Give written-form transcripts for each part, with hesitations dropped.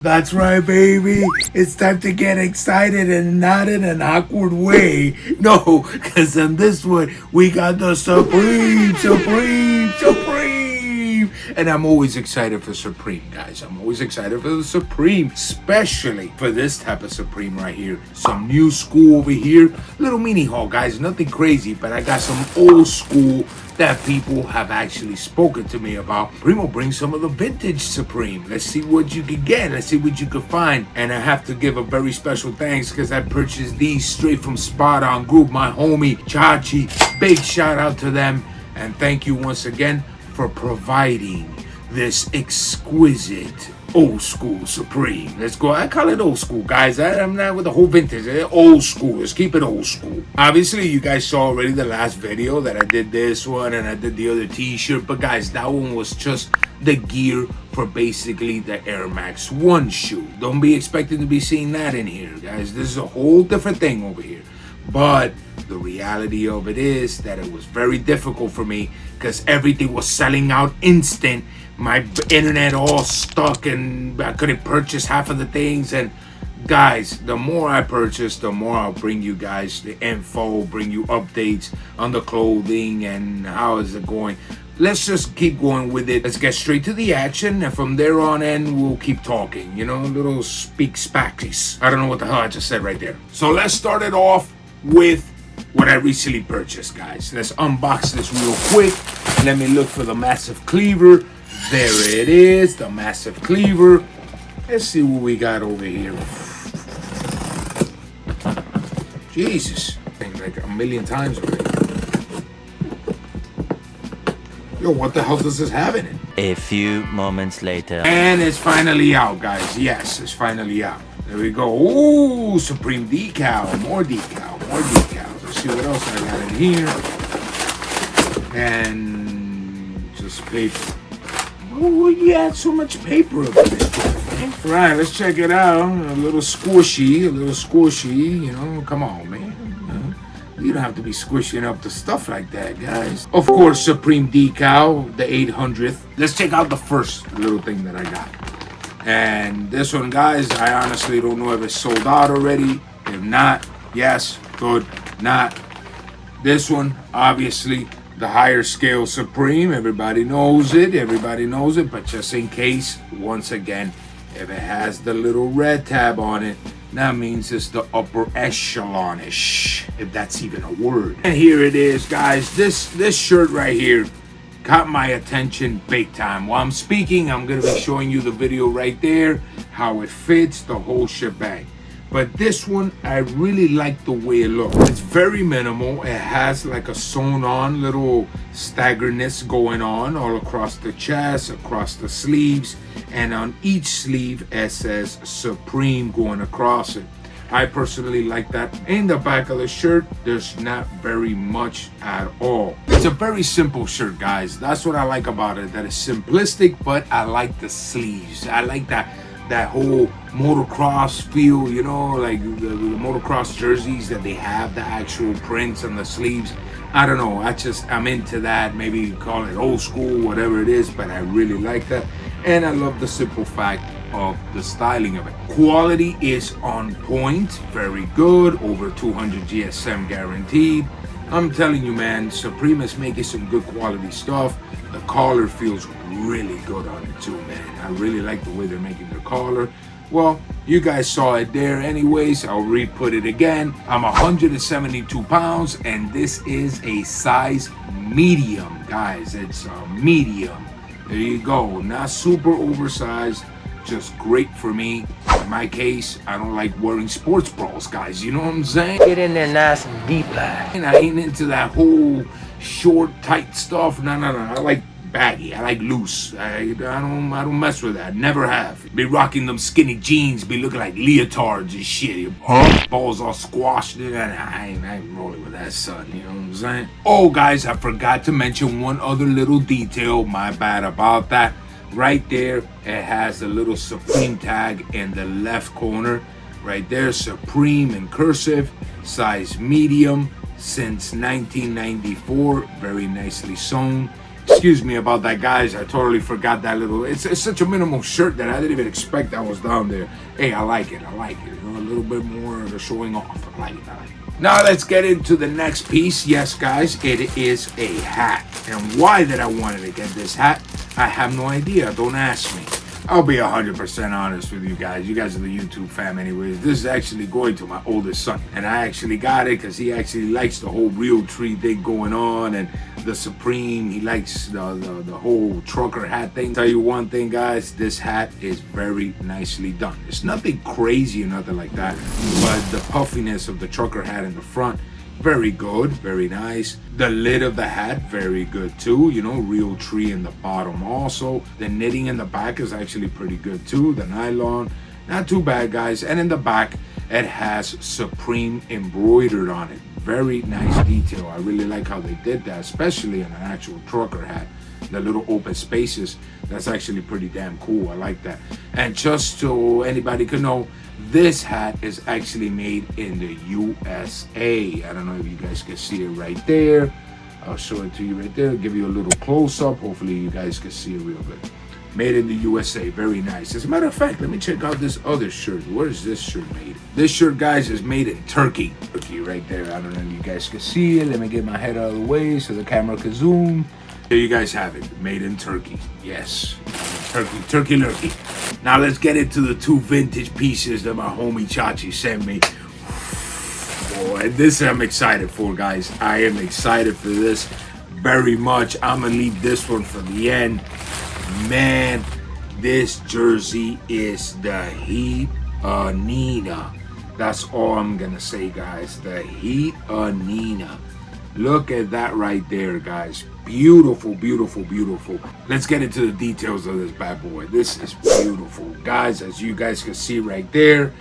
That's right, baby. It's time to get excited and not in an awkward way. No, because on this one, we got the Supreme. And I'm always excited for Supreme, guys. I'm always excited for the Supreme, especially for this type of Supreme right here. Some new school over here. Little mini haul, guys. Nothing crazy, but I got some old school that people have actually spoken to me about. Primo, bring some of the vintage Supreme. Let's see what you can get. Let's see what you can find. And I have to give a very special thanks because I purchased these straight from Spot On Group. My homie, Chachi. Big shout out to them. And thank you once again for providing this exquisite old school Supreme. Let's go. I call it old school, guys. I'm not with the whole vintage. Old school. Let's keep it old school. Obviously, you guys saw already the last video that I did this one and I did the other t-shirt. But guys, that one was just the gear for basically the Air Max 1 shoe. Don't be expecting to be seeing that in here, guys. This is a whole different thing over here. But the reality of it is that it was very difficult for me because everything was selling out instant. My internet all stuck and I couldn't purchase half of the things. And guys, the more I purchase, the more I'll bring you guys the info, bring you updates on the clothing and how is it going. Let's just keep going with it. Let's get straight to the action, and from there on in, we'll keep talking. You know, little speak spackies. I don't know what the hell I just said right there. So let's start it off with what I recently purchased, guys. Let's unbox this real quick. Let me look for the massive cleaver. There it is, the massive cleaver. Let's see what we got over here. Jesus, I think like a million times already. Yo, what the hell does this have in it? A few moments later. And it's finally out, guys. Yes, it's finally out. There we go. Ooh, Supreme decal. More decal. Let's see what else I got in here. And just paper. Oh, yeah, so much paper up in this joint. Right, let's check it out. A little squishy. You know, come on, man. You don't have to be squishing up the stuff like that, guys. Of course, Supreme decal, the 800th. Let's check out the first little thing that I got. And this one, guys, I honestly don't know if it's sold out already. If not, yes, good. Not. This one, obviously, the higher scale Supreme. Everybody knows it. But just in case, once again, if it has the little red tab on it, that means it's the upper echelon-ish, if that's even a word. And here it is, guys. This shirt right here caught my attention big time. While I'm speaking, I'm going to be showing you the video right there, how it fits, the whole shebang. But this one, I really like the way it looks. It's very minimal. It has like a sewn on little staggerness going on all across the chest, across the sleeves. And on each sleeve, it says Supreme going across it. I personally like that. In the back of the shirt, there's not very much at all. It's a very simple shirt, guys. That's what I like about it. That is simplistic, but I like the sleeves. I like that whole motocross feel, you know, like the motocross jerseys that they have the actual prints on the sleeves. I don't know, I'm into that. Maybe you call it old school, whatever it is, but I really like that. And I love the simple fact of the styling of it. Quality is on point, very good, over 200 GSM guaranteed. I'm telling you, man, Supreme is making some good quality stuff. The collar feels really good on it too, man. I really like the way they're making their collar. Well, you guys saw it there anyways. I'll re-put it again. I'm 172 pounds and this is a size medium, guys. It's a medium. There you go. Not super oversized, just great for me. In my case, I don't like wearing sports bras, guys. You know what I'm saying? Get in there nice and deep. And I ain't into that whole short, tight stuff. No. I like baggy. I like loose. I don't mess with that. Never have. Be rocking them skinny jeans. Be looking like leotards and shit. Balls all squashed. And I ain't rolling with that, son. You know what I'm saying? Oh, guys, I forgot to mention one other little detail. My bad about that. Right there, it has the little Supreme tag in the left corner. Right there, Supreme in cursive, size medium, since 1994. Very nicely sewn. Excuse me about that, guys. I totally forgot that little. It's such a minimal shirt that I didn't even expect that was down there. Hey, I like it. I like it. You know, a little bit more of the showing off. I like it. I like it. Now let's get into the next piece. Yes, guys, it is a hat. And why did I wanted to get this hat? I have no idea. Don't ask me. I'll be 100% honest with you guys. You guys are the YouTube fam anyways. This is actually going to my oldest son. And I actually got it because he actually likes the whole real tree thing going on. And the Supreme, he likes the whole trucker hat thing. Tell you one thing, guys. This hat is very nicely done. It's nothing crazy or nothing like that. But the puffiness of the trucker hat in the front, very good, very nice. The lid of the hat, very good too. You know, real tree in the bottom also. The knitting in the back is actually pretty good too. The nylon, not too bad, guys. And in the back, it has Supreme embroidered on it. Very nice detail. I really like how they did that, especially in an actual trucker hat. The little open spaces, that's actually pretty damn cool. I like that. And just so anybody could know, this hat is actually made in the USA. I don't know if you guys can see it right there. I'll show it to you right there. Give you a little close up. Hopefully you guys can see it real good. Made in the USA. Very nice. As a matter of fact, let me check out this other shirt. Where is this shirt made? This shirt, guys, is made in Turkey. Turkey right there. I don't know if you guys can see it. Let me get my head out of the way so the camera can zoom. There you guys have it. Made in Turkey. Yes. Turkey lurkey. Now let's get into the two vintage pieces that my homie Chachi sent me. Boy, this I'm excited for, guys. I am excited for this very much. I'm gonna leave this one for the end. Man, this jersey is the Heat Nina. That's all I'm gonna say, guys. The Heat Nina. Look at that right there, guys. Beautiful, beautiful, beautiful. Let's get into the details of this bad boy. This is beautiful, guys. As you guys can see right there,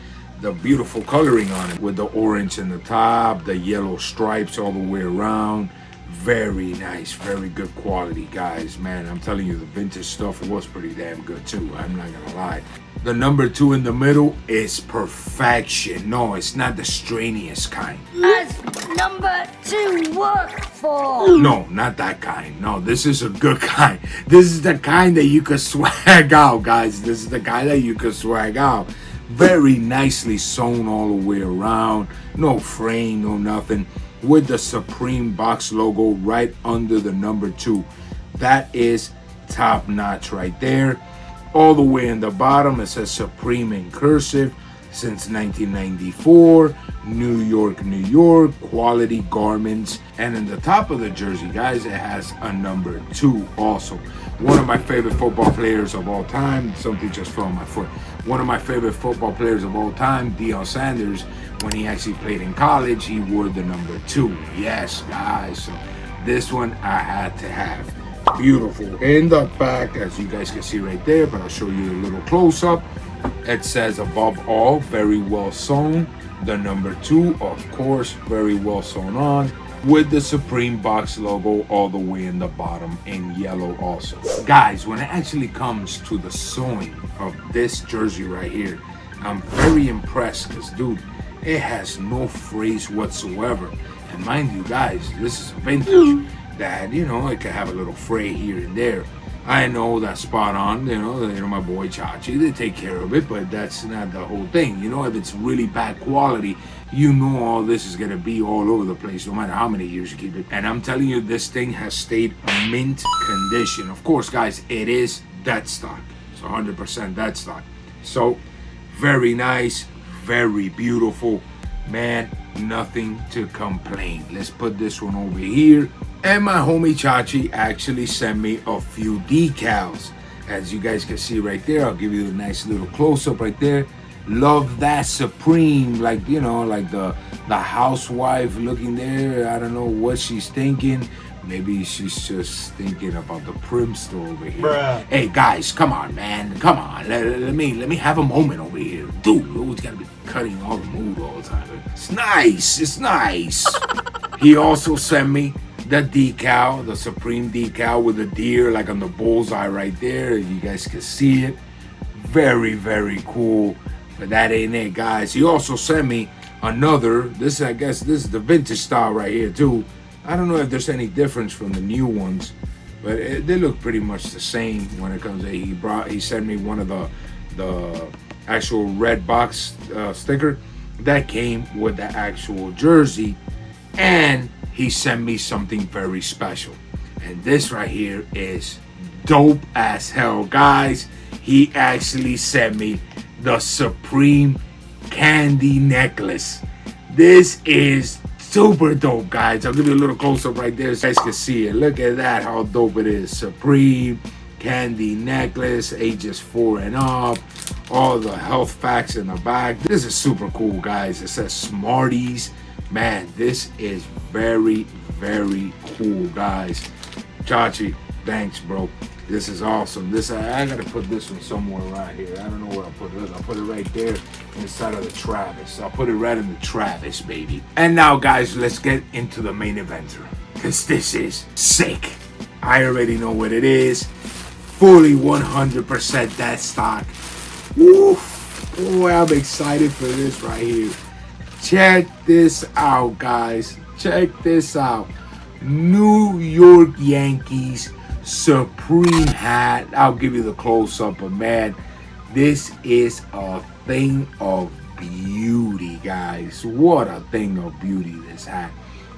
the beautiful coloring on it with the orange in the top, the yellow stripes all the way around. Very nice, very good quality, guys. Man, I'm telling you, the vintage stuff was pretty damn good too. I'm not gonna lie. The number 2 in the middle is perfection. No, it's not the strenuous kind. As number 2 work for. No, not that kind. No, this is a good kind. This is the kind that you could swag out, guys. This is the kind that you could swag out. Very nicely sewn all the way around. No frame, no nothing. With the Supreme box logo right under the number 2. That is top notch right there. All the way in the bottom, it says Supreme in cursive since 1994. New York, New York, quality garments. And in the top of the jersey, guys, it has a number 2 also. One of my favorite football players of all time. Something just fell on my foot. One of my favorite football players of all time, Deion Sanders, when he actually played in college, he wore the number 2. Yes, guys. So this one I had to have. Beautiful. In the back, as you guys can see right there, but I'll show you a little close up. It says above all, very well sewn. The number 2, of course, very well sewn on, with the Supreme box logo all the way in the bottom in yellow also. Guys, when it actually comes to the sewing of this jersey right here, I'm very impressed because, dude, it has no frays whatsoever. And mind you, guys, this is vintage. That, you know, it could have a little fray here and there. I know that's spot on, you know, my boy Chachi, they take care of it, but that's not the whole thing. You know, if it's really bad quality, you know all this is going to be all over the place, no matter how many years you keep it. And I'm telling you, this thing has stayed mint condition. Of course, guys, it is dead stock. It's 100% dead stock. So, very nice, very beautiful. Man, nothing to complain. Let's put this one over here. And my homie Chachi actually sent me a few decals. As you guys can see right there, I'll give you a nice little close-up right there. Love that Supreme, like, you know, like the housewife looking there. I don't know what she's thinking. Maybe she's just thinking about the prim store over here. Bruh. Hey guys, come on, man, come on. Let me have a moment over here, dude. You always gotta be cutting all the mood all the time. It's nice. It's nice. He also sent me the decal, the Supreme decal with the deer like on the bullseye right there. You guys can see it. Very, very cool. But that ain't it, guys. He also sent me another. This, I guess, this is the vintage style right here too. I don't know if there's any difference from the new ones, but they look pretty much the same when it comes to. He sent me one of the actual red box sticker that came with the actual jersey, and he sent me something very special, and this right here is dope as hell, guys. He actually sent me the Supreme candy necklace. This is super dope, guys. I'll give you a little close up right there so you guys can see it. Look at that, how dope it is. Supreme candy necklace, ages 4 and up. All the health facts in the back. This is super cool, guys. It says Smarties. Man, this is very, very cool, guys. Chachi, thanks, bro. This is awesome. I gotta put this one somewhere right here. I don't know where I'll put it. I'll put it right there inside of the Travis. I'll put it right in the Travis, baby. And now, guys, let's get into the main eventer, because this is sick. I already know what it is. Fully 100% that stock. Woo! Boy, I'm excited for this right here. Check this out, guys. Check this out. New York Yankees Supreme hat. I'll give you the close-up, but man, this is a thing of beauty, guys. What a thing of beauty, this hat.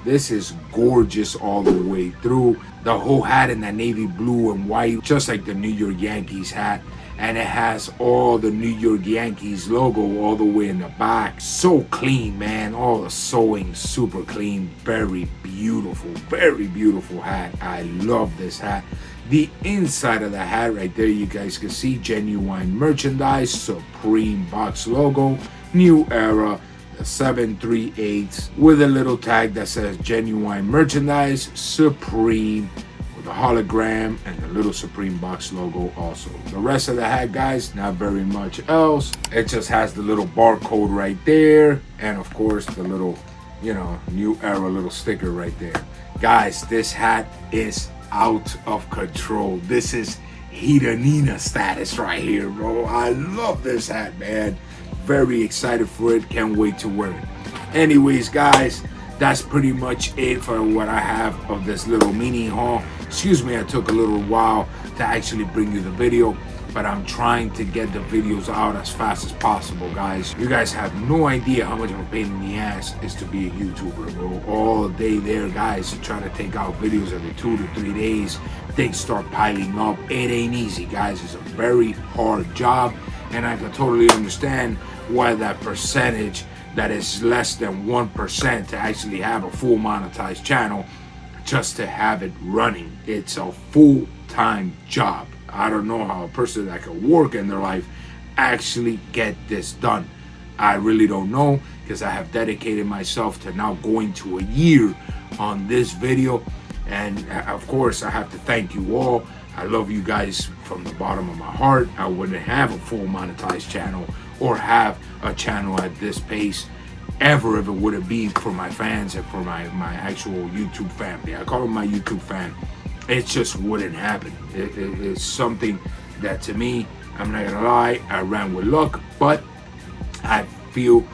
This is gorgeous all the way through. The whole hat in that navy blue and white, just like the New York Yankees hat. And it has all the New York Yankees logo all the way in the back. So clean, man. All the sewing super clean. Very beautiful hat. I love this hat. The inside of the hat right there, you guys can see genuine merchandise, Supreme box logo, new era, the 738 with a little tag that says genuine merchandise, Supreme, with a hologram and the little Supreme box logo also. The rest of the hat, guys, not very much else. It just has the little barcode right there, and of course the little, new era little sticker right there. Guys, this hat is out of control. This is Hiranina status right here, bro. I love this hat, man. Very excited for it. Can't wait to wear it. Anyways, guys, that's pretty much it for what I have of this little mini haul. Excuse me, I took a little while to actually bring you the video, but I'm trying to get the videos out as fast as possible, guys. You guys have no idea how much of a pain in the ass is to be a YouTuber, bro. All day there, guys, trying to take out videos every 2 to 3 days. Things start piling up. It ain't easy, guys. It's a very hard job, and I can totally understand why that percentage that is less than 1% to actually have a full monetized channel, just to have it running. It's a full-time job. I don't know how a person that can work in their life actually get this done. I really don't know, because I have dedicated myself to now going to a year on this video. And of course, I have to thank you all. I love you guys from the bottom of my heart. I wouldn't have a full monetized channel or have a channel at this pace ever if it wouldn't be for my fans and for my actual YouTube family. I call them my YouTube fam. It just wouldn't happen. It's something that, to me, I'm not gonna lie, I ran with luck, but I feel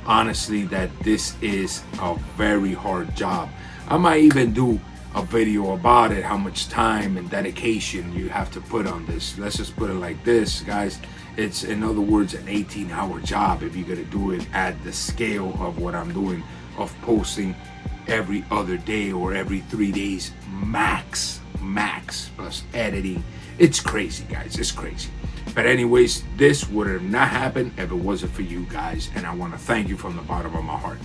honestly that this is a very hard job. I might even do a video about it, how much time and dedication you have to put on this. Let's just put it like this, guys. It's, in other words, an 18-hour job if you're gonna do it at the scale of what I'm doing, of posting every other day or every 3 days max, plus editing. It's crazy, guys. It's crazy. But anyways, this would have not happened if it wasn't for you guys, and I want to thank you from the bottom of my heart.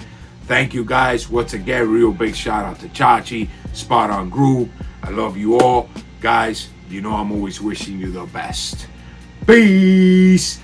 Thank you, guys. Once again, real big shout out to Chachi, Spot On Group. I love you all, guys. You know I'm always wishing you the best. Peace.